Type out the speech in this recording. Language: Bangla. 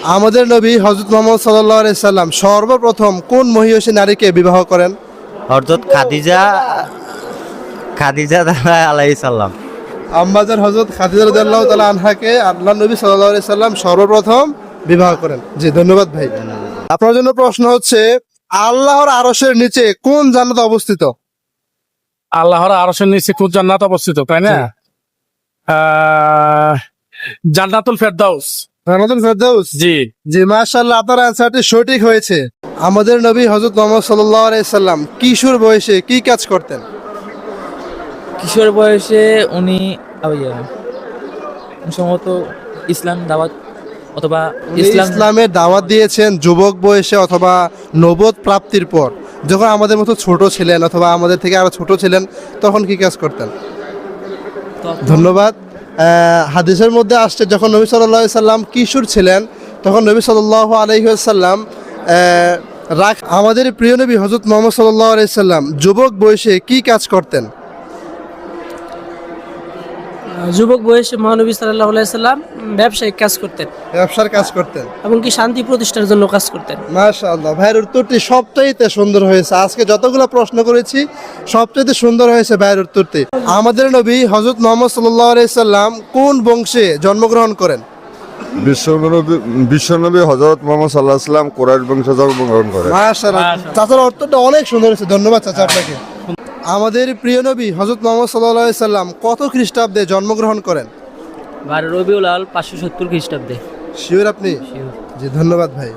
আমাদের নবী হযরত মুহাম্মদ সাল্লাল্লাহু আলাইহি সাল্লাম সর্বপ্রথম কোন মহিয়সী নারীকে বিবাহ করেন? হযরত খাদিজা খাদিজা আলাইহিস সালাম। আম্মাজান হযরত খাদিজা রাদিয়াল্লাহু তাআলা আনহাকে আল্লাহর নবী সাল্লাল্লাহু আলাইহি সাল্লাম সর্বপ্রথম বিবাহ করেন। জি, ধন্যবাদ ভাই। আপনার জন্য প্রশ্ন হচ্ছে, আল্লাহর আরশের নিচে কোন জান্নাত অবস্থিত? আল্লাহর আরশের নিচে কোন জান্নাত অবস্থিত, তাই না? জি। জান্নাতুল ফেরদাউস। জান্নাতুল ফেরদাউস। জি। জি, মাশাআল্লাহ, আপনার অ্যানসারটি সঠিক হয়েছে। আমাদের নবী হযরত মুহাম্মদ সাল্লাল্লাহু আলাইহি সাল্লাম কিশোর বয়সে কি কাজ করতেন? কিশোর বয়সে উনি সম্ভবত ইসলাম দাওয়াত অথবা উনি ইসলামের দাওয়াত দিয়েছেন যুবক বয়সে অথবা নবুয়ত প্রাপ্তির পর, যখন আমাদের মতো ছোট ছিলেন অথবা আমাদের থেকে আরো ছোট ছিলেন, তখন কি কাজ করতেন? ধন্যবাদ। হাদিসের মধ্যে আসছে, যখন নবী সাল্লাল্লাহু আলাইহি সাল্লাম কিশোর ছিলেন, তখন নবী সাল্লাল্লাহু আলাইহি ওয়াসাল্লাম আমাদের প্রিয় নবী হযরত মুহাম্মদ সাল্লাল্লাহু আলাইহি সাল্লাম যুবক বয়সে কি কাজ করতেন? যুবক বয়সে মহানবী সাল্লাল্লাহু আলাইহি সাল্লাম ব্যবসায়িক কাজ করতেন ব্যবসার কাজ করতেন। এবং কি শান্তি প্রতিষ্ঠার জন্য কাজ করতেন। মাশাআল্লাহ, ভাইয়ের উত্তরটি সবচাইতে সুন্দর হয়েছে। আজকে যতগুলো প্রশ্ন করেছি সবচাইতে সুন্দর হয়েছে ভাইয়ের উত্তরটি। আমাদের নবী হযরত মুহাম্মদ সাল্লাল্লাহু আলাইহি সাল্লাম কোন বংশে জন্মগ্রহণ করেন? বিশ্বনবী হযরত মুহাম্মদ সাল্লাল্লাহু আলাইহি ওয়াসাল্লাম কুরাইশ বংশে জন্মগ্রহণ করেন। মাশাআল্লাহ, চাচার উত্তরটা অনেক সুন্দর হয়েছে। ধন্যবাদ চাচা আপনাকে। আমাদের প্রিয় নবী হযরত মুহাম্মদ সাল্লাল্লাহু আলাইহি সাল্লাম কত খ্রিস্টাব্দে জন্মগ্রহণ করেন? 12 রবিউল আউয়াল 570 খ্রিস্টাব্দে। শিওর আপনি? জি, ধন্যবাদ ভাই।